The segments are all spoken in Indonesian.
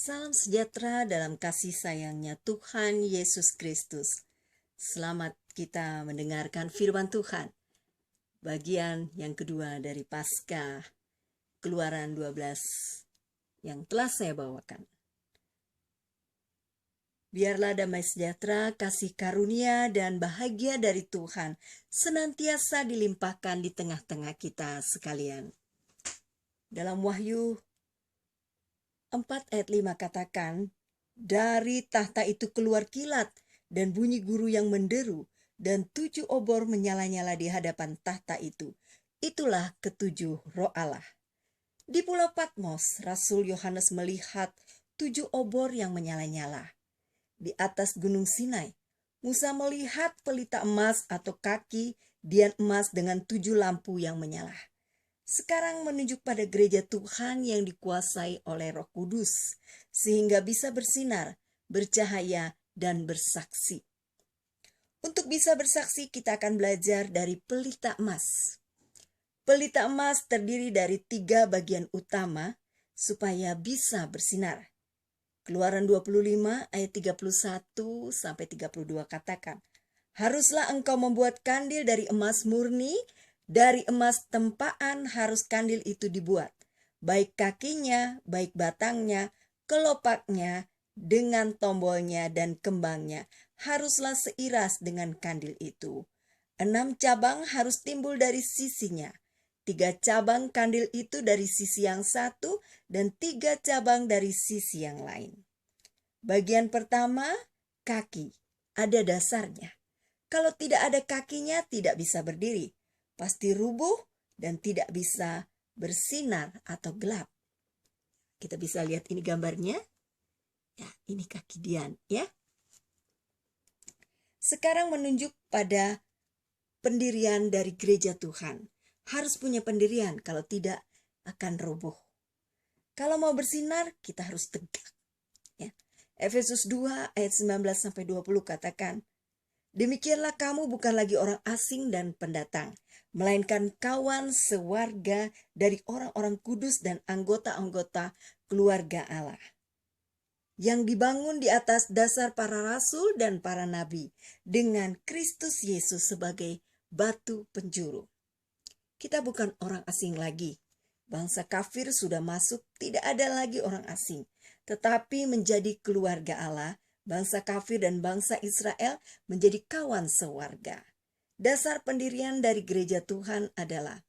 Salam sejahtera dalam kasih sayangnya Tuhan Yesus Kristus. Selamat kita mendengarkan firman Tuhan. Bagian yang kedua dari Paskah Keluaran 12 yang telah saya bawakan. Biarlah damai sejahtera, kasih karunia, dan bahagia dari Tuhan senantiasa dilimpahkan di tengah-tengah kita sekalian. Dalam Wahyu 4 ayat 5 katakan, dari tahta itu keluar kilat dan bunyi guru yang menderu, dan 7 obor menyala-nyala di hadapan tahta itu. Itulah ketujuh roh Allah. Di Pulau Patmos, Rasul Yohanes melihat 7 obor yang menyala-nyala. Di atas Gunung Sinai, Musa melihat pelita emas atau kaki dian emas dengan 7 lampu yang menyala. Sekarang menunjuk pada gereja Tuhan yang dikuasai oleh Roh Kudus, sehingga bisa bersinar, bercahaya, dan bersaksi. Untuk bisa bersaksi, kita akan belajar dari pelita emas. Pelita emas terdiri dari 3 bagian utama supaya bisa bersinar. Keluaran 25 ayat 31 sampai 32 katakan, haruslah engkau membuat kandil dari emas murni. Dari emas tempaan harus kandil itu dibuat, baik kakinya, baik batangnya, kelopaknya, dengan tombolnya dan kembangnya, haruslah seiras dengan kandil itu. 6 cabang harus timbul dari sisinya, 3 cabang kandil itu dari sisi yang satu, dan 3 cabang dari sisi yang lain. Bagian pertama, kaki, ada dasarnya. Kalau tidak ada kakinya, tidak bisa berdiri. Pasti rubuh dan tidak bisa bersinar atau gelap. Kita bisa lihat ini gambarnya. Ya, ini kaki dian, ya. Sekarang menunjuk pada pendirian dari gereja Tuhan. Harus punya pendirian, kalau tidak akan rubuh. Kalau mau bersinar, kita harus tegak. Ya. Efesus 2 ayat 19 sampai 20 katakan, demikianlah kamu bukan lagi orang asing dan pendatang, melainkan kawan sewarga dari orang-orang kudus dan anggota-anggota keluarga Allah, yang dibangun di atas dasar para rasul dan para nabi, dengan Kristus Yesus sebagai batu penjuru. Kita bukan orang asing lagi. Bangsa kafir sudah masuk, tidak ada lagi orang asing, tetapi menjadi keluarga Allah. Bangsa kafir dan bangsa Israel menjadi kawan sewarga. Dasar pendirian dari gereja Tuhan adalah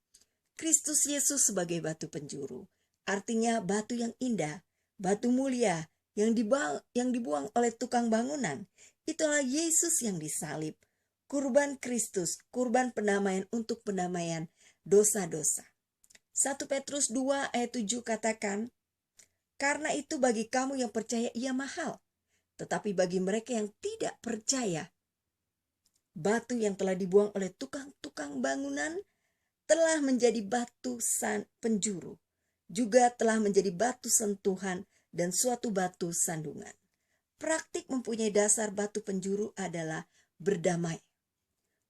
Kristus Yesus sebagai batu penjuru. Artinya batu yang indah, batu mulia yang dibuang oleh tukang bangunan. Itulah Yesus yang disalib. Kurban Kristus, kurban pendamaian untuk pendamaian dosa-dosa. 1 Petrus 2 ayat 7 katakan, karena itu bagi kamu yang percaya ia mahal. Tetapi bagi mereka yang tidak percaya, batu yang telah dibuang oleh tukang-tukang bangunan telah menjadi batu penjuru, juga telah menjadi batu sentuhan dan suatu batu sandungan. Praktik mempunyai dasar batu penjuru adalah berdamai,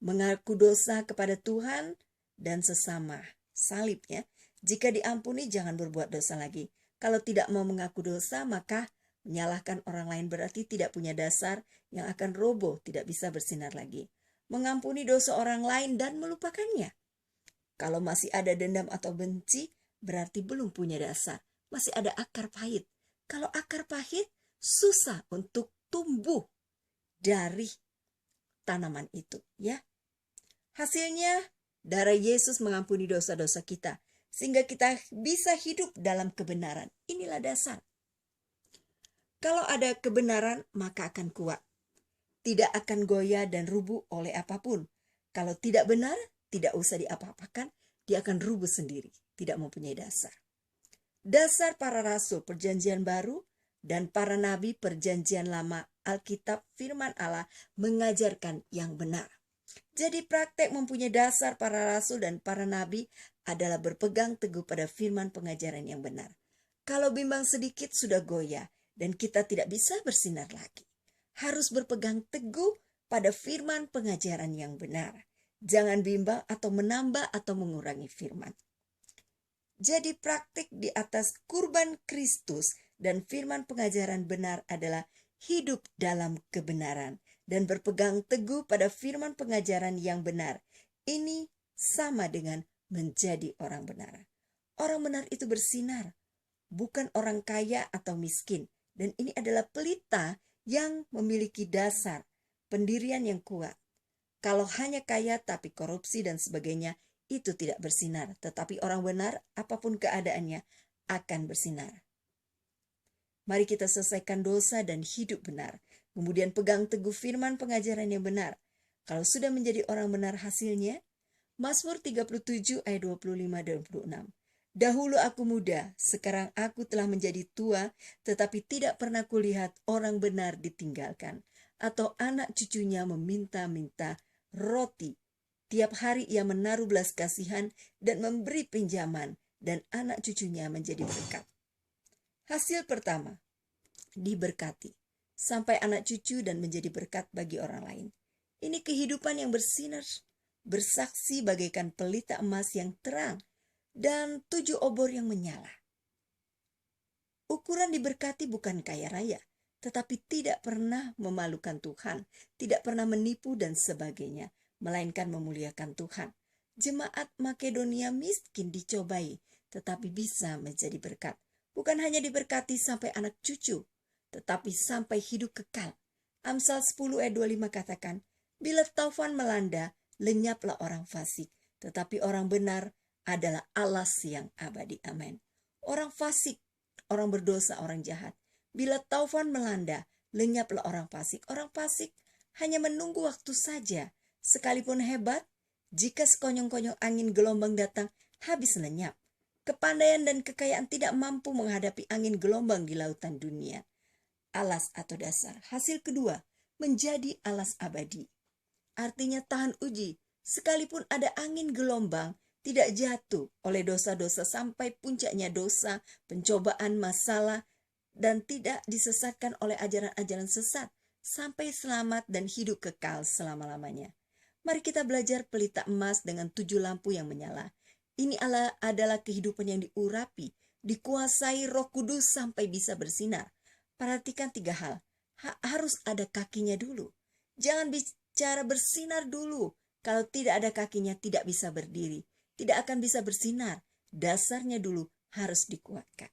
mengaku dosa kepada Tuhan dan sesama. Salibnya, jika diampuni jangan berbuat dosa lagi. Kalau tidak mau mengaku dosa, maka menyalahkan orang lain berarti tidak punya dasar yang akan roboh, tidak bisa bersinar lagi. Mengampuni dosa orang lain dan melupakannya. Kalau masih ada dendam atau benci, berarti belum punya dasar. Masih ada akar pahit. Kalau akar pahit, susah untuk tumbuh dari tanaman itu, ya. Hasilnya, darah Yesus mengampuni dosa-dosa kita, sehingga kita bisa hidup dalam kebenaran. Inilah dasar. Kalau ada kebenaran, maka akan kuat. Tidak akan goyah dan rubuh oleh apapun. Kalau tidak benar, tidak usah diapa-apakan, dia akan rubuh sendiri. Tidak mempunyai dasar. Dasar para rasul perjanjian baru dan para nabi perjanjian lama, Alkitab firman Allah mengajarkan yang benar. Jadi praktek mempunyai dasar para rasul dan para nabi adalah berpegang teguh pada firman pengajaran yang benar. Kalau bimbang sedikit sudah goyah dan kita tidak bisa bersinar lagi. Harus berpegang teguh pada firman pengajaran yang benar. Jangan bimbang atau menambah atau mengurangi firman. Jadi praktik di atas kurban Kristus dan firman pengajaran benar adalah hidup dalam kebenaran dan berpegang teguh pada firman pengajaran yang benar. Ini sama dengan menjadi orang benar. Orang benar itu bersinar, bukan orang kaya atau miskin. Dan ini adalah pelita yang memiliki dasar pendirian yang kuat. Kalau hanya kaya tapi korupsi dan sebagainya, itu tidak bersinar. Tetapi orang benar, apapun keadaannya, akan bersinar. Mari kita selesaikan dosa dan hidup benar. Kemudian pegang teguh firman pengajaran yang benar. Kalau sudah menjadi orang benar hasilnya, Mazmur 37 ayat 25 dan 26. Dahulu aku muda, sekarang aku telah menjadi tua, tetapi tidak pernah kulihat orang benar ditinggalkan, atau anak cucunya meminta-minta roti. Tiap hari ia menaruh belas kasihan dan memberi pinjaman, dan anak cucunya menjadi berkat. Hasil pertama, diberkati, sampai anak cucu dan menjadi berkat bagi orang lain. Ini kehidupan yang bersinar, bersaksi bagaikan pelita emas yang terang, dan 7 obor yang menyala. Ukuran diberkati bukan kaya raya, tetapi tidak pernah memalukan Tuhan, tidak pernah menipu dan sebagainya, melainkan memuliakan Tuhan. Jemaat Makedonia miskin dicobai, tetapi bisa menjadi berkat. Bukan hanya diberkati sampai anak cucu, tetapi sampai hidup kekal. Amsal 10 ayat 25 katakan, bila taufan melanda, lenyaplah orang fasik, tetapi orang benar adalah alas yang abadi. Amin. Orang fasik, orang berdosa, orang jahat. Bila taufan melanda, lenyaplah orang fasik. Orang fasik hanya menunggu waktu saja. Sekalipun hebat, jika sekonyong-konyong angin gelombang datang, habis lenyap. Kepandaian dan kekayaan tidak mampu menghadapi angin gelombang di lautan dunia. Alas atau dasar. Hasil kedua, menjadi alas abadi. Artinya tahan uji. Sekalipun ada angin gelombang, tidak jatuh oleh dosa-dosa sampai puncaknya dosa, pencobaan, masalah, dan tidak disesatkan oleh ajaran-ajaran sesat, sampai selamat dan hidup kekal selama-lamanya. Mari kita belajar pelita emas dengan 7 lampu yang menyala. Ini adalah kehidupan yang diurapi, dikuasai Roh Kudus sampai bisa bersinar. Perhatikan 3 hal. Harus ada kakinya dulu. Jangan bicara bersinar dulu. Kalau tidak ada kakinya, tidak bisa berdiri. Tidak akan bisa bersinar. Dasarnya dulu harus dikuatkan.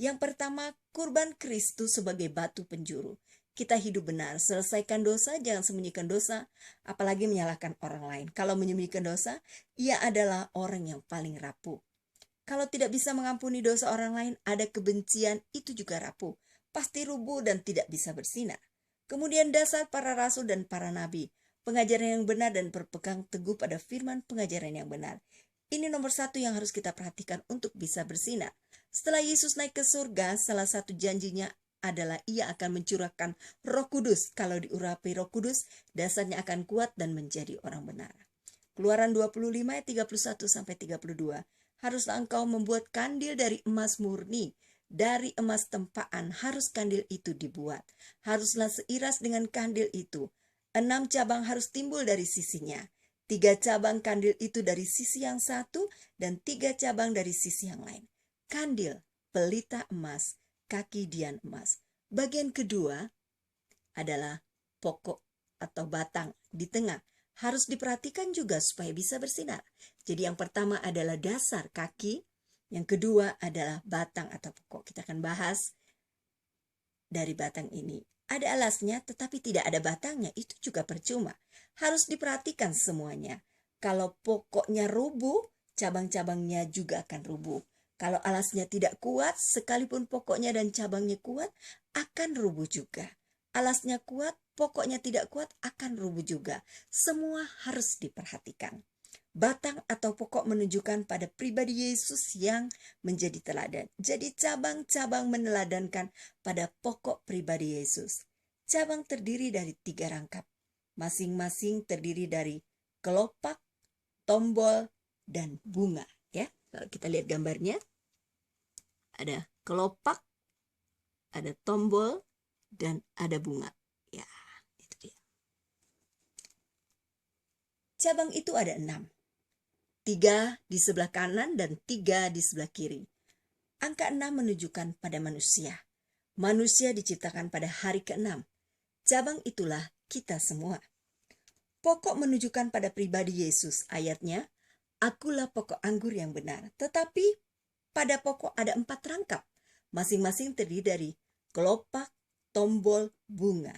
Yang pertama, kurban Kristus sebagai batu penjuru. Kita hidup benar, selesaikan dosa, jangan sembunyikan dosa, apalagi menyalahkan orang lain. Kalau menyembunyikan dosa, ia adalah orang yang paling rapuh. Kalau tidak bisa mengampuni dosa orang lain, ada kebencian, itu juga rapuh. Pasti rubuh dan tidak bisa bersinar. Kemudian dasar para rasul dan para nabi, pengajaran yang benar dan berpegang teguh pada firman pengajaran yang benar. Ini nomor 1 yang harus kita perhatikan untuk bisa bersinar. Setelah Yesus naik ke surga, salah satu janjinya adalah ia akan mencurahkan Roh Kudus. Kalau diurapi Roh Kudus, dasarnya akan kuat dan menjadi orang benar. Keluaran 25 ayat 31 sampai 32. Haruslah engkau membuat kandil dari emas murni, dari emas tempaan harus kandil itu dibuat. Haruslah seiras dengan kandil itu. 6 cabang harus timbul dari sisinya. 3 cabang kandil itu dari sisi yang satu dan 3 cabang dari sisi yang lain. Kandil, pelita emas, kaki dian emas. Bagian kedua adalah pokok atau batang di tengah. Harus diperhatikan juga supaya bisa bersinar. Jadi yang pertama adalah dasar kaki, yang kedua adalah batang atau pokok. Kita akan bahas dari batang ini. Ada alasnya tetapi tidak ada batangnya, itu juga percuma. Harus diperhatikan semuanya. Kalau pokoknya rubuh, cabang-cabangnya juga akan rubuh. Kalau alasnya tidak kuat, sekalipun pokoknya dan cabangnya kuat, akan rubuh juga. Alasnya kuat, pokoknya tidak kuat, akan rubuh juga. Semua harus diperhatikan. Batang atau pokok menunjukkan pada pribadi Yesus yang menjadi teladan. Jadi cabang-cabang meneladankan pada pokok pribadi Yesus. Cabang terdiri dari 3 rangkap. Masing-masing terdiri dari kelopak, tombol, dan bunga. Ya, kalau kita lihat gambarnya, ada kelopak, ada tombol, dan ada bunga. Ya, itu dia. Cabang itu ada 6. 3 di sebelah kanan dan 3 di sebelah kiri. Angka 6 menunjukkan pada manusia. Manusia diciptakan pada hari ke-6. Cabang itulah kita semua. Pokok menunjukkan pada pribadi Yesus. Ayatnya, akulah pokok anggur yang benar. Tetapi pada pokok ada 4 rangkap. Masing-masing terdiri dari kelopak, tombol, bunga.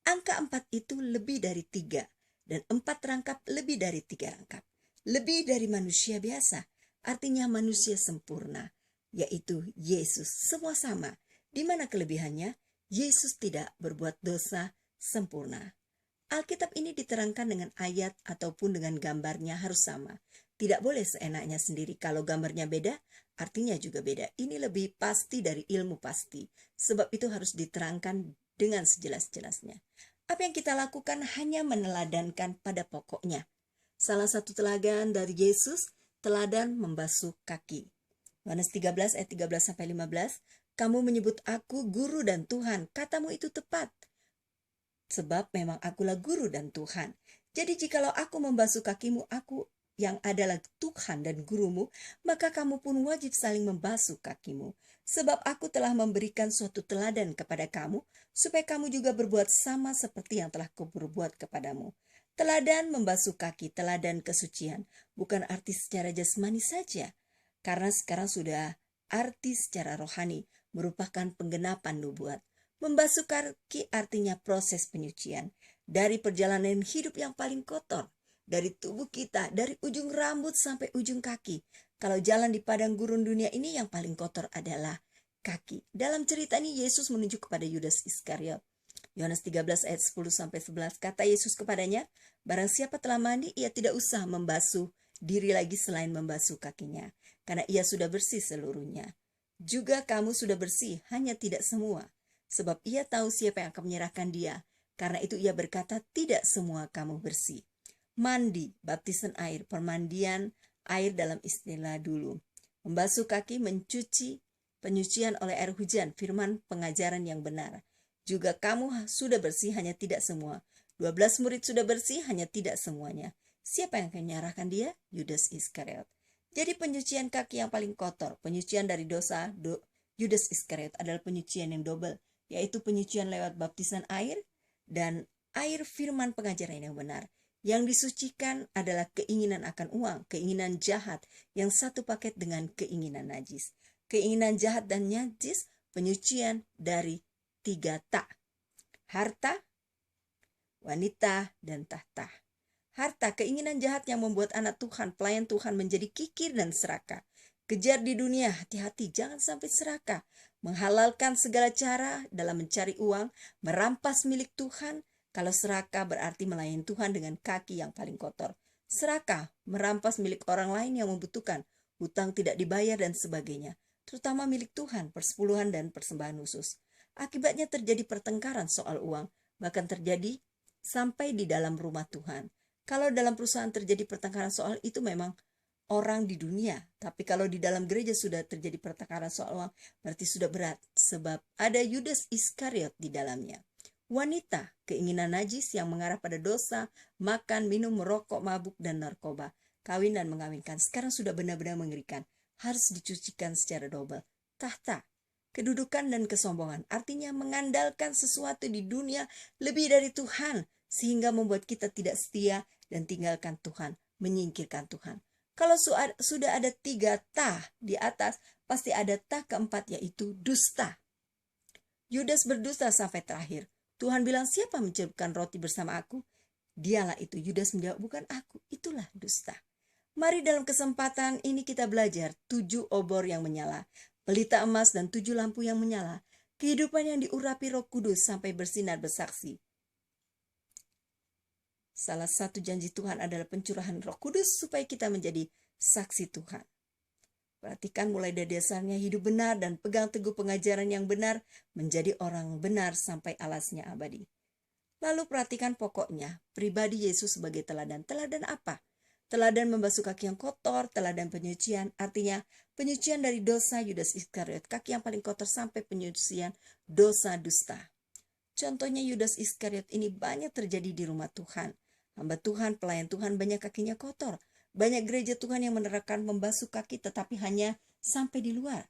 Angka 4 itu lebih dari 3. Dan 4 rangkap lebih dari 3 rangkap. Lebih dari manusia biasa. Artinya manusia sempurna. Yaitu Yesus. Semua sama. Di mana kelebihannya? Yesus tidak berbuat dosa, sempurna. Alkitab ini diterangkan dengan ayat ataupun dengan gambarnya harus sama. Tidak boleh seenaknya sendiri. Kalau gambarnya beda, artinya juga beda. Ini lebih pasti dari ilmu pasti. Sebab itu harus diterangkan dengan sejelas-jelasnya. Apa yang kita lakukan hanya meneladankan pada pokoknya. Salah satu teladan dari Yesus, teladan membasuh kaki. Yohanes 13 ayat 13-15, kamu menyebut aku guru dan Tuhan. Katamu itu tepat. Sebab memang akulah guru dan Tuhan. Jadi jikalau aku membasuh kakimu, aku yang adalah Tuhan dan gurumu, maka kamu pun wajib saling membasuh kakimu. Sebab aku telah memberikan suatu teladan kepada kamu, supaya kamu juga berbuat sama seperti yang telah kuberbuat kepadamu. Teladan membasuh kaki, teladan kesucian, bukan arti secara jasmani saja. Karena sekarang sudah arti secara rohani, merupakan penggenapan nubuat. Membasuh kaki artinya proses penyucian. Dari perjalanan hidup yang paling kotor. Dari tubuh kita, dari ujung rambut sampai ujung kaki. Kalau jalan di padang gurun dunia ini yang paling kotor adalah kaki. Dalam cerita ini Yesus menunjuk kepada Yudas Iskariot. Yohanes 13 ayat 10-11, kata Yesus kepadanya, barang siapa telah mandi, ia tidak usah membasuh diri lagi selain membasuh kakinya. Karena ia sudah bersih seluruhnya. Juga kamu sudah bersih, hanya tidak semua. Sebab ia tahu siapa yang akan menyerahkan dia. Karena itu ia berkata, tidak semua kamu bersih. Mandi, baptisan air, permandian air dalam istilah dulu. Membasuh kaki, mencuci, penyucian oleh air hujan, firman pengajaran yang benar. Juga kamu sudah bersih, hanya tidak semua. 12 murid sudah bersih, hanya tidak semuanya. Siapa yang akan menyerahkan dia? Yudas Iskariot. Jadi penyucian kaki yang paling kotor, penyucian dari dosa Yudas Iskariot adalah penyucian yang double. Yaitu penyucian lewat baptisan air dan air firman pengajaran yang benar. Yang disucikan adalah keinginan akan uang, keinginan jahat, yang satu paket dengan keinginan najis. Keinginan jahat dan najis, penyucian dari 3 tak. Harta, wanita, dan tahta. Harta, keinginan jahat yang membuat anak Tuhan, pelayan Tuhan menjadi kikir dan serakah. Kejar di dunia, hati-hati jangan sampai serakah. Menghalalkan segala cara dalam mencari uang, merampas milik Tuhan. Kalau serakah berarti melayani Tuhan dengan kaki yang paling kotor. Serakah, merampas milik orang lain yang membutuhkan, hutang tidak dibayar dan sebagainya. Terutama milik Tuhan, persepuluhan dan persembahan khusus. Akibatnya terjadi pertengkaran soal uang, bahkan terjadi sampai di dalam rumah Tuhan. Kalau dalam perusahaan terjadi pertengkaran soal itu memang orang di dunia. Tapi kalau di dalam gereja sudah terjadi pertengkaran soal uang, berarti sudah berat. Sebab ada Yudas Iskariot di dalamnya. Wanita, keinginan najis yang mengarah pada dosa, makan, minum, merokok, mabuk, dan narkoba. Kawin dan mengawinkan. Sekarang sudah benar-benar mengerikan. Harus dicucikan secara double. Tahta, kedudukan dan kesombongan. Artinya mengandalkan sesuatu di dunia lebih dari Tuhan. Sehingga membuat kita tidak setia dan tinggalkan Tuhan. Menyingkirkan Tuhan. Kalau sudah ada 3 tah di atas, pasti ada tah keempat, yaitu dusta. Yudas berdusta sampai terakhir. Tuhan bilang, siapa mencukupkan roti bersama aku? Dialah itu. Yudas menjawab, bukan aku. Itulah dusta. Mari dalam kesempatan ini kita belajar 7 obor yang menyala, pelita emas dan 7 lampu yang menyala. Kehidupan yang diurapi Roh Kudus sampai bersinar bersaksi. Salah satu janji Tuhan adalah pencurahan Roh Kudus supaya kita menjadi saksi Tuhan. Perhatikan mulai dari dasarnya hidup benar dan pegang teguh pengajaran yang benar, menjadi orang benar sampai alasnya abadi. Lalu perhatikan pokoknya, pribadi Yesus sebagai teladan. Teladan apa? Teladan membasuh kaki yang kotor, teladan penyucian, artinya penyucian dari dosa Yudas Iskariot, kaki yang paling kotor sampai penyucian dosa dusta. Contohnya Yudas Iskariot ini banyak terjadi di rumah Tuhan. Hamba Tuhan, pelayan Tuhan banyak kakinya kotor. Banyak gereja Tuhan yang menerapkan membasuh kaki tetapi hanya sampai di luar,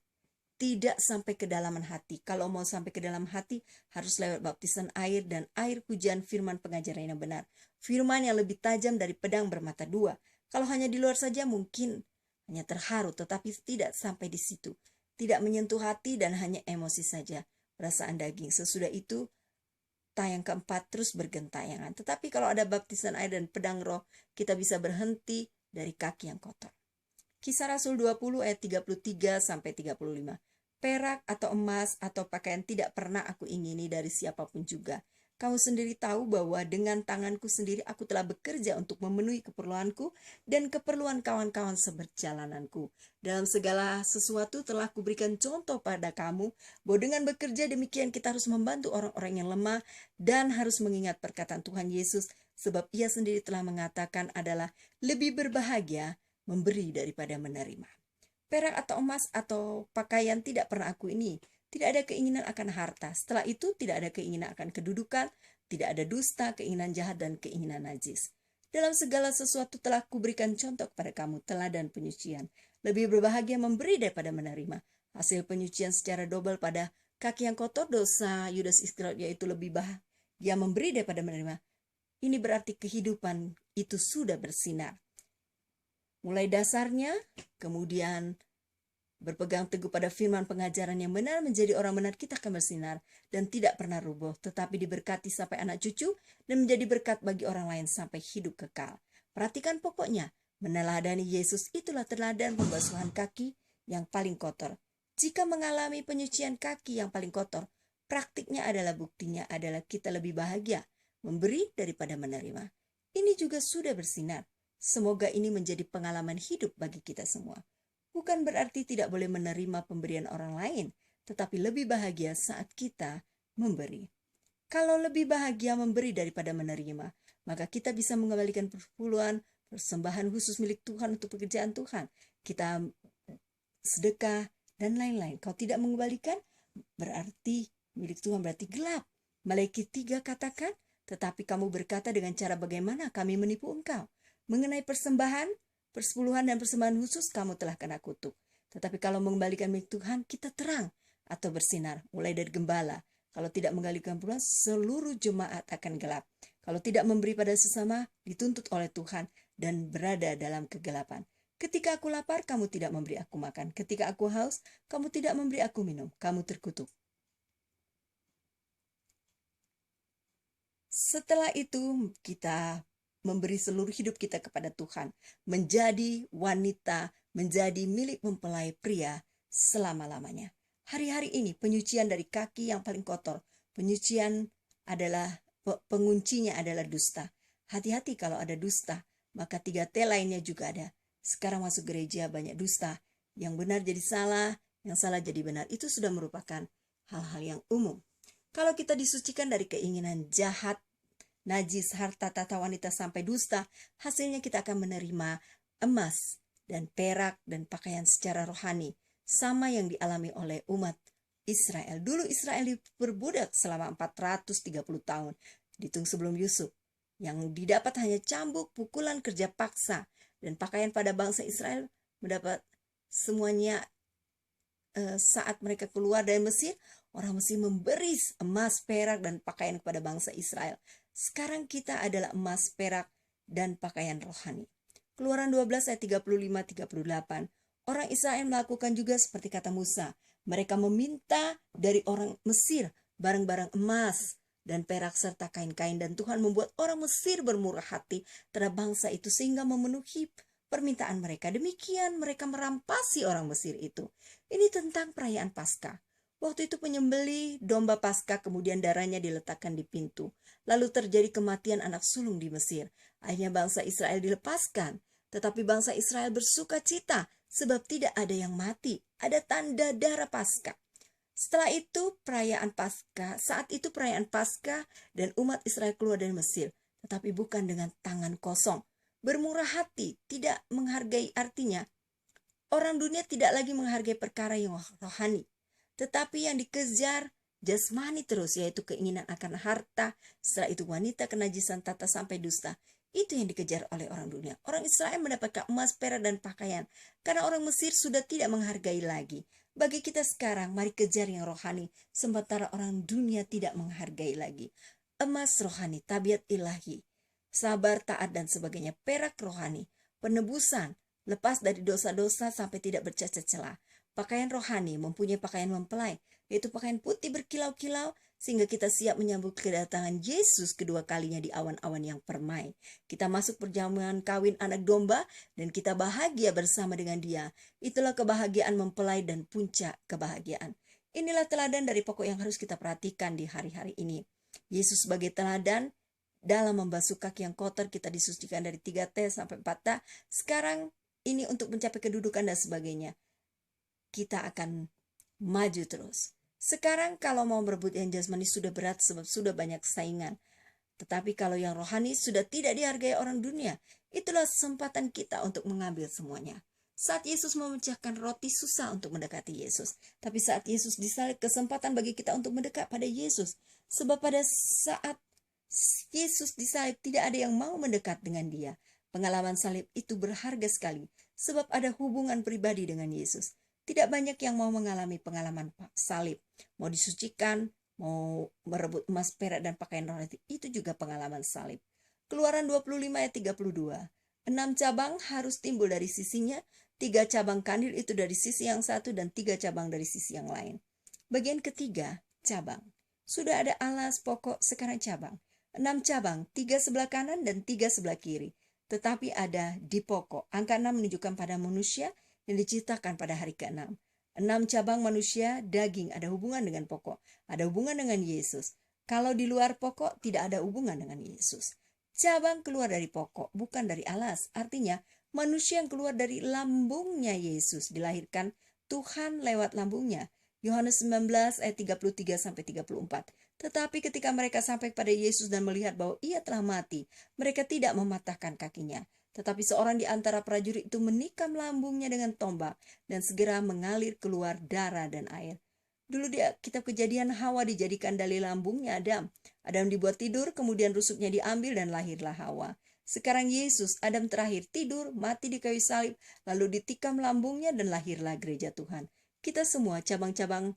tidak sampai ke dalaman hati. Kalau mau sampai ke dalam hati, harus lewat baptisan air dan air hujan firman pengajaran yang benar. Firman yang lebih tajam dari pedang bermata dua. Kalau hanya di luar saja mungkin hanya terharu, tetapi tidak sampai di situ. Tidak menyentuh hati dan hanya emosi saja, perasaan daging. Sesudah itu, yang keempat terus bergentayangan. Tetapi kalau ada baptisan air dan pedang roh, kita bisa berhenti dari kaki yang kotor. Kisah Rasul 20 ayat 33 sampai 35. Perak atau emas atau pakaian tidak pernah aku ingini dari siapapun juga. Kamu sendiri tahu bahwa dengan tanganku sendiri aku telah bekerja untuk memenuhi keperluanku dan keperluan kawan-kawan seberjalananku. Dalam segala sesuatu telah kuberikan contoh pada kamu bahwa dengan bekerja demikian kita harus membantu orang-orang yang lemah dan harus mengingat perkataan Tuhan Yesus, sebab ia sendiri telah mengatakan adalah lebih berbahagia memberi daripada menerima. Perak atau emas atau pakaian tidak pernah aku ini. Tidak ada keinginan akan harta. Setelah itu tidak ada keinginan akan kedudukan, tidak ada dusta, keinginan jahat, dan keinginan najis. Dalam segala sesuatu telah kuberikan contoh kepada kamu, teladan penyucian. Lebih berbahagia memberi daripada menerima. Hasil penyucian secara double pada kaki yang kotor dosa Yudas Iskariot, yaitu lebih bahagia memberi daripada menerima. Ini berarti kehidupan itu sudah bersinar. Mulai dasarnya, kemudian berpegang teguh pada firman pengajaran yang benar, menjadi orang benar, kita akan bersinar dan tidak pernah rubuh, tetapi diberkati sampai anak cucu dan menjadi berkat bagi orang lain sampai hidup kekal. Perhatikan pokoknya, meneladani Yesus itulah teladan pembasuhan kaki yang paling kotor. Jika mengalami penyucian kaki yang paling kotor, praktiknya adalah buktinya adalah kita lebih bahagia memberi daripada menerima. Ini juga sudah bersinar. Semoga ini menjadi pengalaman hidup bagi kita semua. Bukan berarti tidak boleh menerima pemberian orang lain, tetapi lebih bahagia saat kita memberi. Kalau lebih bahagia memberi daripada menerima, maka kita bisa mengembalikan persembahan khusus milik Tuhan untuk pekerjaan Tuhan. Kita sedekah dan lain-lain. Kalau tidak mengembalikan, berarti milik Tuhan berarti gelap. Malaikat 3 katakan, tetapi kamu berkata dengan cara bagaimana kami menipu engkau. Mengenai persembahan, persepuluhan dan persembahan khusus kamu telah kena kutuk. Tetapi kalau mengembalikan milik Tuhan, kita terang atau bersinar. Mulai dari gembala. Kalau tidak mengembalikan pula, seluruh jemaat akan gelap. Kalau tidak memberi pada sesama, dituntut oleh Tuhan dan berada dalam kegelapan. Ketika aku lapar, kamu tidak memberi aku makan. Ketika aku haus, kamu tidak memberi aku minum. Kamu terkutuk. Setelah itu, kita memberi seluruh hidup kita kepada Tuhan, menjadi wanita, menjadi milik mempelai pria selama-lamanya. Hari-hari ini penyucian dari kaki yang paling kotor, penyucian adalah penguncinya adalah dusta. Hati-hati kalau ada dusta, maka 3T lainnya juga ada. Sekarang masuk gereja banyak dusta, yang benar jadi salah, yang salah jadi benar. Itu sudah merupakan hal-hal yang umum. Kalau kita disucikan dari keinginan jahat, najis, harta, tata wanita sampai dusta, hasilnya kita akan menerima emas dan perak dan pakaian secara rohani, sama yang dialami oleh umat Israel. Dulu Israel diperbudak selama 430 tahun, dihitung sebelum Yusuf. Yang didapat hanya cambuk, pukulan, kerja paksa, dan pakaian pada bangsa Israel mendapat semuanya saat mereka keluar dari Mesir. Orang Mesir memberi emas, perak, dan pakaian kepada bangsa Israel. Sekarang kita adalah emas, perak, dan pakaian rohani. Keluaran 12 ayat 35-38. Orang Israel melakukan juga seperti kata Musa. Mereka meminta dari orang Mesir barang-barang emas dan perak serta kain-kain. Dan Tuhan membuat orang Mesir bermurah hati terhadap bangsa itu sehingga memenuhi permintaan mereka. Demikian mereka merampasi orang Mesir itu. Ini tentang perayaan Paskah. Waktu itu penyembelih domba Paskah, kemudian darahnya diletakkan di pintu. Lalu terjadi kematian anak sulung di Mesir. Akhirnya bangsa Israel dilepaskan. Tetapi bangsa Israel bersuka cita sebab tidak ada yang mati. Ada tanda darah Paskah. Setelah itu perayaan Paskah, saat itu perayaan Paskah dan umat Israel keluar dari Mesir. Tetapi bukan dengan tangan kosong. Bermurah hati, tidak menghargai, artinya orang dunia tidak lagi menghargai perkara yang rohani. Tetapi yang dikejar jasmani terus, yaitu keinginan akan harta, setelah itu wanita, kenajisan, tata sampai dusta. Itu yang dikejar oleh orang dunia. Orang Israel mendapatkan emas, perak, dan pakaian karena orang Mesir sudah tidak menghargai lagi. Bagi kita sekarang, mari kejar yang rohani, sementara orang dunia tidak menghargai lagi. Emas rohani, tabiat ilahi, sabar, taat, dan sebagainya. Perak rohani, penebusan, lepas dari dosa-dosa sampai tidak bercacat celah. Pakaian rohani mempunyai pakaian mempelai, yaitu pakaian putih berkilau-kilau, sehingga kita siap menyambut kedatangan Yesus kedua kalinya di awan-awan yang permai. Kita masuk perjamuan kawin anak domba, dan kita bahagia bersama dengan Dia. Itulah kebahagiaan mempelai dan puncak kebahagiaan. Inilah teladan dari pokok yang harus kita perhatikan di hari-hari ini. Yesus sebagai teladan dalam membasuh kaki yang kotor, kita disucikan dari 3T sampai 4T. Sekarang ini untuk mencapai kedudukan dan sebagainya. Kita akan maju terus. Sekarang kalau mau merebut yang jasmani sudah berat sebab sudah banyak saingan. Tetapi kalau yang rohani sudah tidak dihargai orang dunia, itulah kesempatan kita untuk mengambil semuanya. Saat Yesus memecahkan roti, susah untuk mendekati Yesus. Tapi saat Yesus disalib, kesempatan bagi kita untuk mendekat pada Yesus. Sebab pada saat Yesus disalib, tidak ada yang mau mendekat dengan Dia. Pengalaman salib itu berharga sekali, sebab ada hubungan pribadi dengan Yesus. Tidak banyak yang mau mengalami pengalaman salib. Mau disucikan, mau merebut emas, perak, dan pakaian rohani, itu juga pengalaman salib. Keluaran 25 ayat 32. 6 cabang harus timbul dari sisinya, 3 cabang kandil itu dari sisi yang satu, dan 3 cabang dari sisi yang lain. Bagian ketiga, cabang. Sudah ada alas, pokok, sekarang cabang. 6 cabang, 3 sebelah kanan dan 3 sebelah kiri. Tetapi ada di pokok. Angka 6 menunjukkan pada manusia yang diciptakan pada hari ke-6. 6 cabang manusia, daging, ada hubungan dengan pokok. Ada hubungan dengan Yesus. Kalau di luar pokok, tidak ada hubungan dengan Yesus. Cabang keluar dari pokok, bukan dari alas. Artinya, manusia yang keluar dari lambungnya Yesus, dilahirkan Tuhan lewat lambungnya. Yohanes 19 ayat 33-34. Tetapi ketika mereka sampai pada Yesus dan melihat bahwa Ia telah mati, mereka tidak mematahkan kakinya. Tetapi seorang di antara prajurit itu menikam lambungnya dengan tombak, dan segera mengalir keluar darah dan air. Dulu di kitab Kejadian, Hawa dijadikan dari lambungnya Adam. Adam dibuat tidur, kemudian rusuknya diambil dan lahirlah Hawa. Sekarang Yesus, Adam terakhir tidur, mati di kayu salib, lalu ditikam lambungnya dan lahirlah gereja Tuhan. Kita semua cabang-cabang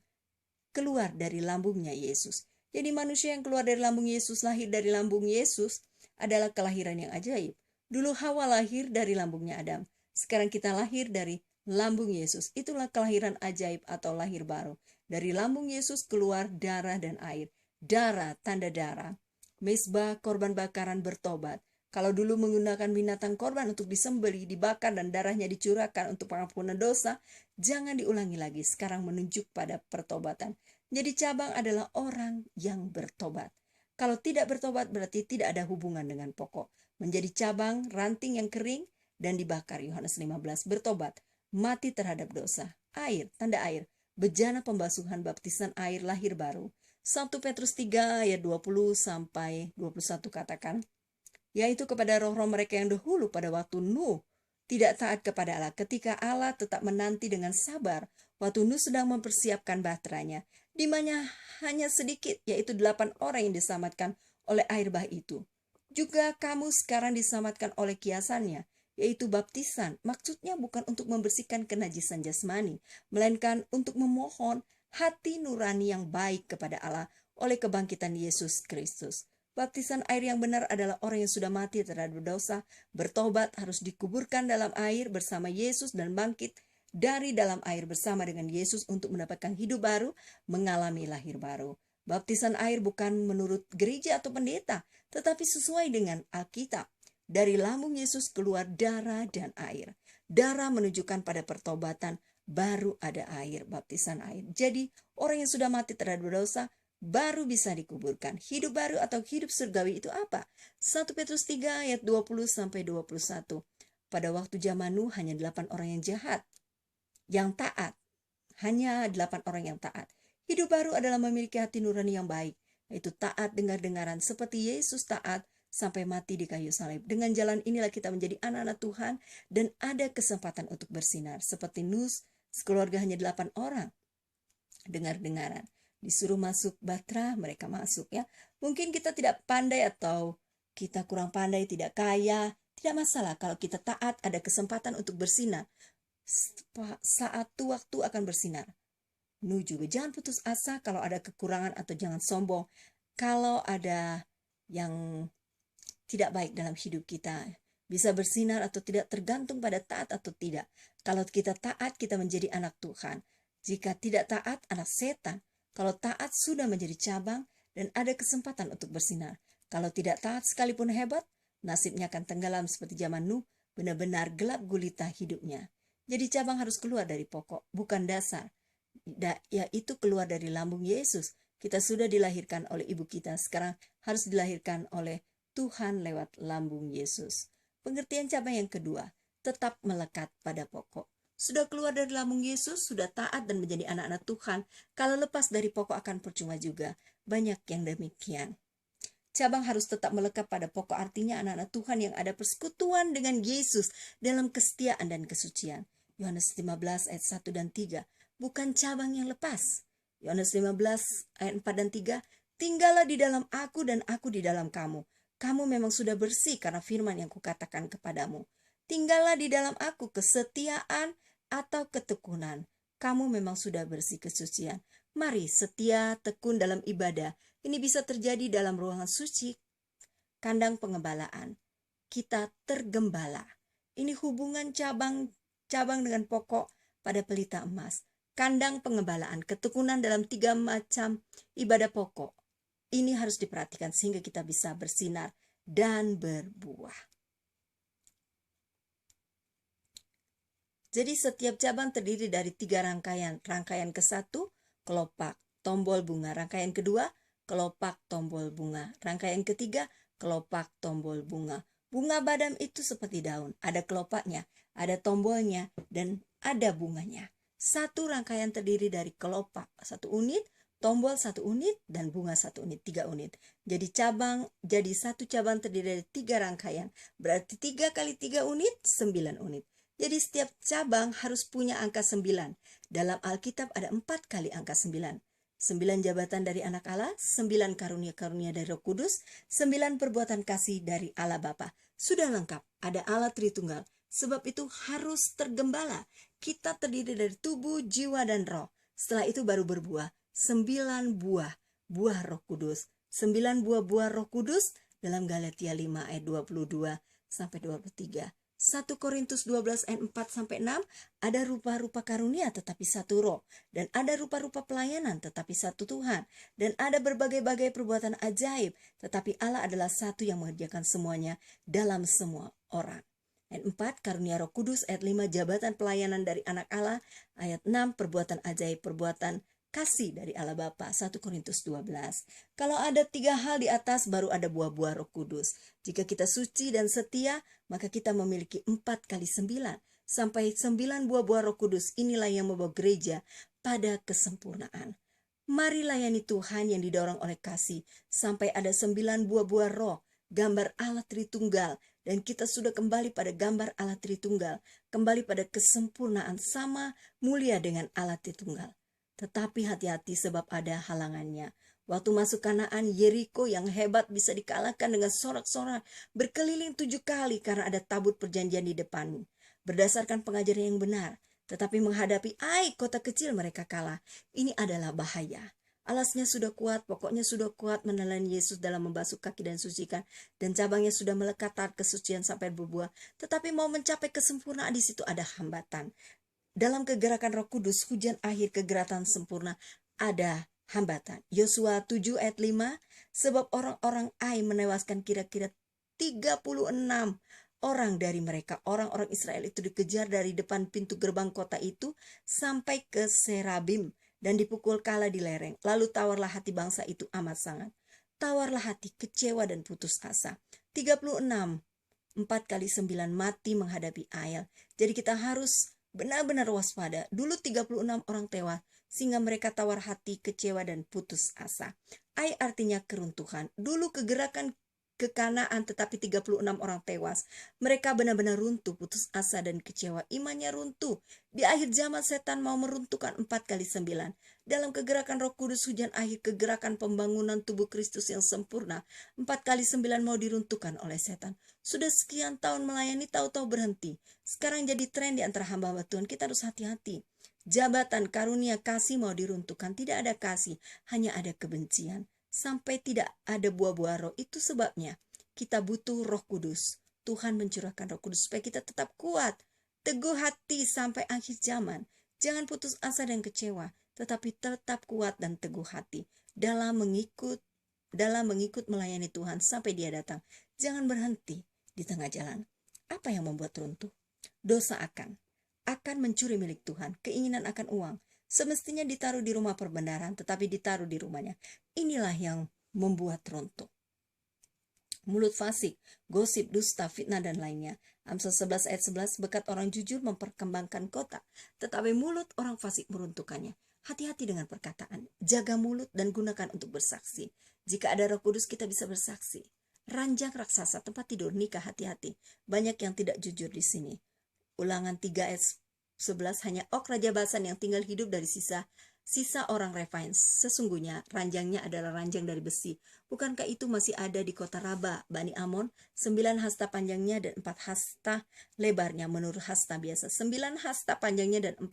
keluar dari lambungnya Yesus. Jadi manusia yang keluar dari lambung Yesus, lahir dari lambung Yesus, adalah kelahiran yang ajaib. Dulu Hawa lahir dari lambungnya Adam. Sekarang kita lahir dari lambung Yesus. Itulah kelahiran ajaib atau lahir baru. Dari lambung Yesus keluar darah dan air. Darah, tanda darah. Mezbah, korban bakaran, bertobat. Kalau dulu menggunakan binatang korban untuk disembelih, dibakar, dan darahnya dicurahkan untuk pengampunan dosa, jangan diulangi lagi. Sekarang menunjuk pada pertobatan. Jadi cabang adalah orang yang bertobat. Kalau tidak bertobat berarti tidak ada hubungan dengan pokok. Menjadi cabang, ranting yang kering, dan dibakar. Yohanes 15. Bertobat, mati terhadap dosa. Air, tanda air. Bejana pembasuhan, baptisan air, lahir baru. 1 Petrus 3 ayat 20-21 katakan, yaitu kepada roh-roh mereka yang dahulu pada waktu Nuh tidak taat kepada Allah, ketika Allah tetap menanti dengan sabar waktu Nuh sedang mempersiapkan bahteranya, di mana hanya sedikit, yaitu 8 orang yang diselamatkan oleh air bah itu. Juga kamu sekarang diselamatkan oleh kiasannya, yaitu baptisan. Maksudnya bukan untuk membersihkan kenajisan jasmani, melainkan untuk memohon hati nurani yang baik kepada Allah oleh kebangkitan Yesus Kristus. Baptisan air yang benar adalah orang yang sudah mati terhadap dosa, bertobat, harus dikuburkan dalam air bersama Yesus dan bangkit dari dalam air bersama dengan Yesus untuk mendapatkan hidup baru, mengalami lahir baru. Baptisan air bukan menurut gereja atau pendeta, tetapi sesuai dengan Alkitab. Dari lambung Yesus keluar darah dan air. Darah menunjukkan pada pertobatan, baru ada air, baptisan air. Jadi orang yang sudah mati terhadap dosa baru bisa dikuburkan. Hidup baru atau hidup surgawi itu apa? 1 Petrus 3 ayat 20-21. Pada waktu zaman Nuh hanya 8 orang yang jahat, yang taat. Hanya 8 orang yang taat. Hidup baru adalah memiliki hati nurani yang baik, yaitu taat dengar-dengaran seperti Yesus taat sampai mati di kayu salib. Dengan jalan inilah kita menjadi anak-anak Tuhan dan ada kesempatan untuk bersinar. Seperti Nuh, sekeluarga hanya 8 orang. Dengar-dengaran. Disuruh masuk batra, mereka masuk ya. Mungkin kita tidak pandai atau Kita kurang pandai, tidak kaya, tidak masalah. Kalau kita taat, ada kesempatan untuk bersinar. Saat waktu akan bersinar. Nuh juga jangan putus asa kalau ada kekurangan, atau jangan sombong kalau ada yang tidak baik dalam hidup kita. Bisa bersinar atau tidak tergantung pada taat atau tidak. Kalau kita taat, kita menjadi anak Tuhan. Jika tidak taat, anak setan. Kalau taat, sudah menjadi cabang dan ada kesempatan untuk bersinar. Kalau tidak taat sekalipun hebat, nasibnya akan tenggelam seperti zaman Nuh, benar-benar gelap gulita hidupnya. Jadi cabang harus keluar dari pokok, bukan dasar. Yaitu keluar dari lambung Yesus. Kita sudah dilahirkan oleh ibu kita, sekarang harus dilahirkan oleh Tuhan lewat lambung Yesus. Pengertian cabang yang kedua, tetap melekat pada pokok. Sudah keluar dari lambung Yesus, sudah taat dan menjadi anak-anak Tuhan. Kalau lepas dari pokok akan percuma juga. Banyak yang demikian. Cabang harus tetap melekat pada pokok, artinya anak-anak Tuhan yang ada persekutuan dengan Yesus dalam kesetiaan dan kesucian. Yohanes 15 ayat 1 dan 3. Bukan cabang yang lepas. Yohanes 15 ayat 4 dan 3. Tinggallah di dalam aku dan aku di dalam kamu. Kamu memang sudah bersih karena firman yang kukatakan kepadamu. Tinggallah di dalam aku, kesetiaan atau ketekunan. Kamu memang sudah bersih, kesucian. Mari setia, tekun dalam ibadah. Ini bisa terjadi dalam ruangan suci, kandang pengembalaan. Kita tergembala. Ini hubungan cabang dengan pokok pada pelita emas. Kandang pengembalaan, ketekunan dalam 3 macam ibadah pokok. Ini harus diperhatikan sehingga kita bisa bersinar dan berbuah. Jadi setiap cabang terdiri dari 3 rangkaian. Rangkaian ke-1, kelopak, tombol bunga. Rangkaian kedua, kelopak, tombol bunga. Rangkaian ketiga, kelopak, tombol bunga. Bunga badam itu seperti daun. Ada kelopaknya, ada tombolnya, dan ada bunganya. Satu rangkaian terdiri dari kelopak 1 unit, tombol 1 unit, dan bunga 1 unit, 3 unit. Jadi satu cabang terdiri dari 3 rangkaian. Berarti 3 kali 3 unit, 9 unit. Jadi setiap cabang harus punya angka 9. Dalam Alkitab ada 4 kali angka 9. 9 jabatan dari anak Allah, 9 karunia-karunia dari Roh Kudus, 9 perbuatan kasih dari Allah Bapa. Sudah lengkap, ada Allah Tritunggal. Sebab itu harus tergembala. Kita terdiri dari tubuh, jiwa, dan roh. Setelah itu baru berbuah. 9 buah Roh Kudus. 9 buah Roh Kudus dalam Galatia 5 ayat 22 sampai 23. 1 Korintus 12 ayat 4 sampai 6, ada rupa-rupa karunia tetapi satu roh, dan ada rupa-rupa pelayanan tetapi satu Tuhan, dan ada berbagai-bagai perbuatan ajaib, tetapi Allah adalah satu yang mengerjakan semuanya dalam semua orang. Ayat 4, karunia Roh Kudus. Ayat 5, jabatan pelayanan dari anak Allah. Ayat 6, perbuatan ajaib, perbuatan kasih dari Allah Bapa. 1 Korintus 12. Kalau ada 3 hal di atas, baru ada buah-buah Roh Kudus. Jika kita suci dan setia, maka kita memiliki 4 kali 9. Sampai 9 buah-buah Roh Kudus. Inilah yang membawa gereja pada kesempurnaan. Mari layani Tuhan yang didorong oleh kasih. Sampai ada 9 buah-buah roh, gambar Allah Tritunggal. Dan kita sudah kembali pada gambar Allah Tritunggal. Kembali pada kesempurnaan, sama mulia dengan Allah Tritunggal. Tetapi hati-hati sebab ada halangannya. Waktu masuk Kanaan, Yeriko yang hebat bisa dikalahkan dengan sorak-sorak berkeliling 7 kali karena ada tabut perjanjian di depan. Berdasarkan pengajaran yang benar. Tetapi menghadapi Ai, kota kecil, mereka kalah. Ini adalah bahaya. Alasnya sudah kuat, pokoknya sudah kuat menelan Yesus dalam membasuh kaki dan sucikan. Dan cabangnya sudah melekat taat kesucian sampai berbuah. Tetapi mau mencapai kesempurnaan, di situ ada hambatan. Dalam kegerakan Roh Kudus, hujan akhir kegerakan sempurna, ada hambatan. Yosua 7 ayat 5, sebab orang-orang Ai menewaskan kira-kira 36 orang dari mereka. Orang-orang Israel itu dikejar dari depan pintu gerbang kota itu sampai ke Serabim dan dipukul kala di lereng. Lalu tawarlah hati bangsa itu amat sangat. Tawarlah hati, kecewa dan putus asa. 36, 4 kali 9 mati menghadapi Ai. Jadi kita harus benar-benar waspada. Dulu 36 orang tewas, sehingga mereka tawar hati, kecewa, dan putus asa. Ai artinya keruntuhan. Dulu kegerakan ke Kanaan, tetapi 36 orang tewas. Mereka benar-benar runtuh, putus asa, dan kecewa. Imannya runtuh. Di akhir zaman setan mau meruntuhkan 4 kali 9. dalam kegerakan Roh Kudus hujan akhir, kegerakan pembangunan tubuh Kristus yang sempurna. 4 kali 9 mau diruntuhkan oleh setan. Sudah sekian tahun melayani, tahu-tahu berhenti. Sekarang jadi tren di antara hamba-hamba Tuhan. Kita harus hati-hati. Jabatan, karunia, kasih mau diruntuhkan. Tidak ada kasih, hanya ada kebencian. Sampai tidak ada buah-buah roh. Itu sebabnya kita butuh Roh Kudus. Tuhan mencurahkan Roh Kudus supaya kita tetap kuat, teguh hati sampai akhir zaman. Jangan putus asa dan kecewa, tetapi tetap kuat dan teguh hati dalam mengikut melayani Tuhan sampai Dia datang. Jangan berhenti di tengah jalan. Apa yang membuat runtuh? Dosa akan mencuri milik Tuhan, keinginan akan uang. Semestinya ditaruh di rumah perbendaharaan, tetapi ditaruh di rumahnya. Inilah yang membuat runtuh. Mulut fasik, gosip, dusta, fitnah, dan lainnya. Amsal 11 ayat 11, berkat orang jujur memperkembangkan kota, tetapi mulut orang fasik meruntuhkannya. Hati-hati dengan perkataan, jaga mulut dan gunakan untuk bersaksi. Jika ada Roh Kudus kita bisa bersaksi. Ranjang raksasa, tempat tidur, nikah, hati-hati. Banyak yang tidak jujur di sini. Ulangan 3 ayat 11, hanya Ok Raja Basan yang tinggal hidup dari sisa orang Refaim. Sesungguhnya ranjangnya adalah ranjang dari besi. Bukankah itu masih ada di kota Raba, Bani Amon? 9 hasta panjangnya dan 4 hasta lebarnya menurut hasta biasa. 9 hasta panjangnya dan 4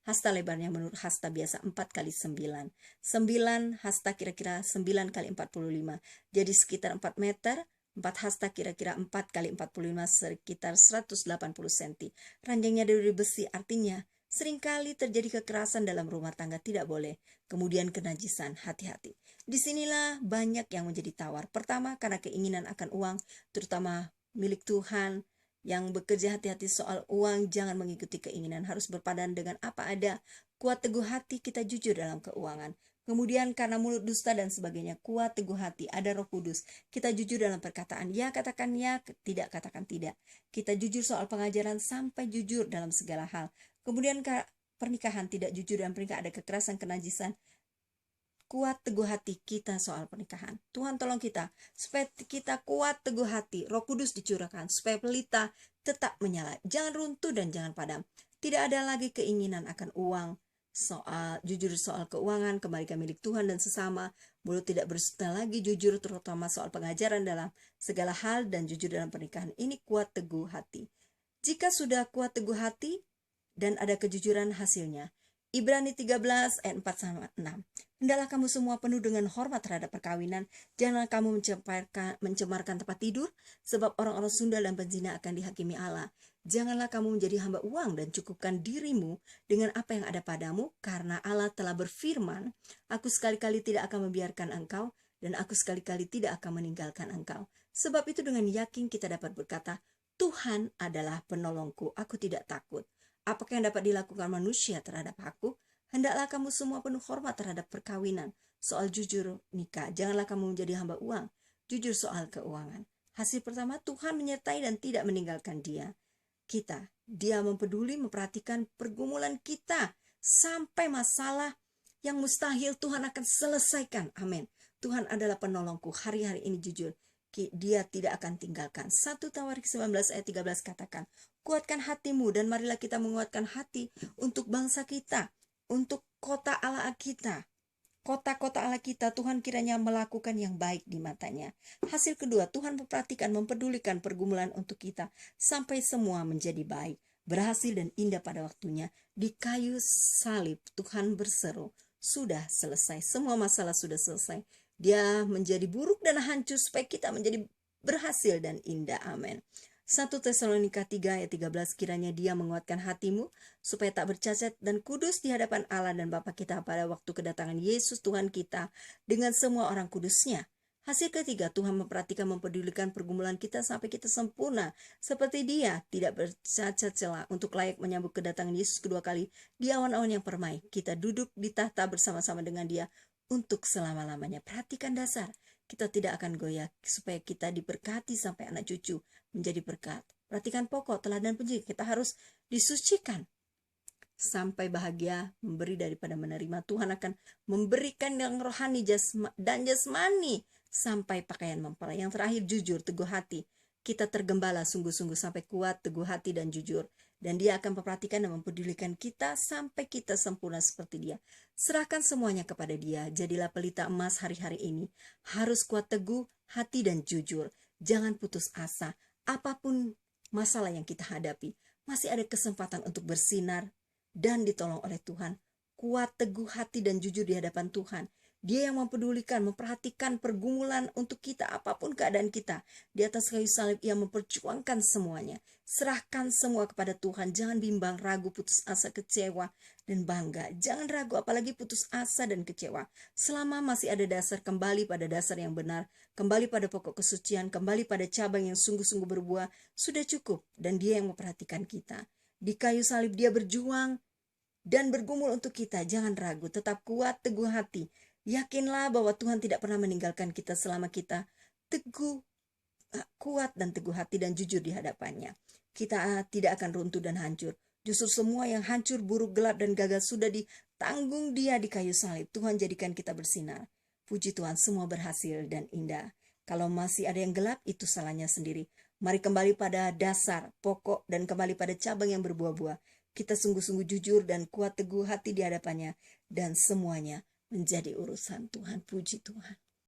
hasta lebarnya menurut hasta biasa. 4 kali 9. 9 hasta kira-kira 9 kali 45. Jadi sekitar 4 meter. 4 hasta kira-kira 4 kali 45, sekitar 180 cm. Ranjangnya dari besi, artinya seringkali terjadi kekerasan dalam rumah tangga, tidak boleh. Kemudian kenajisan, hati-hati. Disinilah banyak yang menjadi tawar. Pertama, karena keinginan akan uang, terutama milik Tuhan. Yang bekerja hati-hati soal uang, jangan mengikuti keinginan, harus berpadan dengan apa ada. Kuat teguh hati, kita jujur dalam keuangan. Kemudian karena mulut dusta dan sebagainya, kuat teguh hati, ada Roh Kudus. Kita jujur dalam perkataan, ya katakan ya, tidak katakan tidak. Kita jujur soal pengajaran sampai jujur dalam segala hal. Kemudian pernikahan, tidak jujur dalam pernikahan, ada kekerasan, kenajisan. Kuat teguh hati kita soal pernikahan. Tuhan tolong kita supaya kita kuat teguh hati. Roh Kudus dicurahkan supaya pelita tetap menyala. Jangan runtuh dan jangan padam. Tidak ada lagi keinginan akan uang. Jujur soal keuangan, kembalikan milik Tuhan dan sesama. Mulut tidak bersusta lagi, jujur terutama soal pengajaran dalam segala hal dan jujur dalam pernikahan. Ini kuat teguh hati. Jika sudah kuat teguh hati dan ada kejujuran, hasilnya Ibrani 13 ayat 4-6. Hendaklah kamu semua penuh dengan hormat terhadap perkawinan. Janganlah kamu mencemarkan tempat tidur, sebab orang-orang sundal dan penzina akan dihakimi Allah. Janganlah kamu menjadi hamba uang dan cukupkan dirimu dengan apa yang ada padamu, karena Allah telah berfirman, aku sekali-kali tidak akan membiarkan engkau, dan aku sekali-kali tidak akan meninggalkan engkau. Sebab itu dengan yakin kita dapat berkata, Tuhan adalah penolongku, aku tidak takut. Apakah yang dapat dilakukan manusia terhadap aku? Hendaklah kamu semua penuh hormat terhadap perkawinan. Soal jujur nikah, janganlah kamu menjadi hamba uang. Jujur soal keuangan. Hasil pertama, Tuhan menyertai dan tidak meninggalkan dia. Dia mempeduli, memperhatikan pergumulan kita. Sampai masalah yang mustahil Tuhan akan selesaikan. Amin. Tuhan adalah penolongku. Hari-hari ini jujur, Dia tidak akan tinggalkan. 1 Tawarik 19 ayat 13 katakan, kuatkan hatimu dan marilah kita menguatkan hati untuk bangsa kita, untuk kota Allah kita. Kota-kota Allah kita, Tuhan kiranya melakukan yang baik di matanya. Hasil kedua, Tuhan memperhatikan, mempedulikan pergumulan untuk kita sampai semua menjadi baik, berhasil dan indah pada waktunya. Di kayu salib Tuhan berseru, sudah selesai, semua masalah sudah selesai. Dia menjadi buruk dan hancur supaya kita menjadi berhasil dan indah. Amin. 1 Tesalonika 3 ayat 13, kiranya Dia menguatkan hatimu supaya tak bercacat dan kudus di hadapan Allah dan Bapa kita pada waktu kedatangan Yesus Tuhan kita dengan semua orang kudusnya. Hasil ketiga, Tuhan memperhatikan, mempedulikan pergumulan kita sampai kita sempurna seperti Dia, tidak bercacat celah, untuk layak menyambut kedatangan Yesus kedua kali di awan-awan yang permai. Kita duduk di tahta bersama-sama dengan Dia untuk selama-lamanya. Perhatikan dasar, kita tidak akan goyah supaya kita diberkati sampai anak cucu menjadi berkat. Perhatikan pokok, teladan pendidik, kita harus disucikan sampai bahagia, memberi daripada menerima. Tuhan akan memberikan yang rohani dan jasmani sampai pakaian mempelai. Yang terakhir, jujur, teguh hati. Kita tergembala sungguh-sungguh sampai kuat, teguh hati dan jujur. Dan Dia akan memperhatikan dan mempedulikan kita sampai kita sempurna seperti Dia. Serahkan semuanya kepada Dia. Jadilah pelita emas hari-hari ini. Harus kuat teguh, hati dan jujur. Jangan putus asa. Apapun masalah yang kita hadapi, masih ada kesempatan untuk bersinar dan ditolong oleh Tuhan. Kuat, teguh hati dan jujur di hadapan Tuhan. Dia yang mempedulikan, memperhatikan pergumulan untuk kita, apapun keadaan kita. Di atas kayu salib Ia memperjuangkan semuanya. Serahkan semua kepada Tuhan. Jangan bimbang, ragu, putus asa, kecewa, dan bangga. Jangan ragu, apalagi putus asa dan kecewa. Selama masih ada dasar, kembali pada dasar yang benar. Kembali pada pokok kesucian, kembali pada cabang yang sungguh-sungguh berbuah. Sudah cukup, dan Dia yang memperhatikan kita. Di kayu salib Dia berjuang dan bergumul untuk kita. Jangan ragu, tetap kuat, teguh hati. Yakinlah bahwa Tuhan tidak pernah meninggalkan kita selama kita teguh, kuat dan teguh hati dan jujur di hadapannya. Kita tidak akan runtuh dan hancur. Justru semua yang hancur, buruk, gelap, dan gagal sudah ditanggung Dia di kayu salib. Tuhan jadikan kita bersinar. Puji Tuhan, semua berhasil dan indah. Kalau masih ada yang gelap, itu salahnya sendiri. Mari kembali pada dasar, pokok, dan kembali pada cabang yang berbuah-buah. Kita sungguh-sungguh jujur dan kuat teguh hati di hadapannya. Dan semuanya menjadi urusan Tuhan. Puji Tuhan.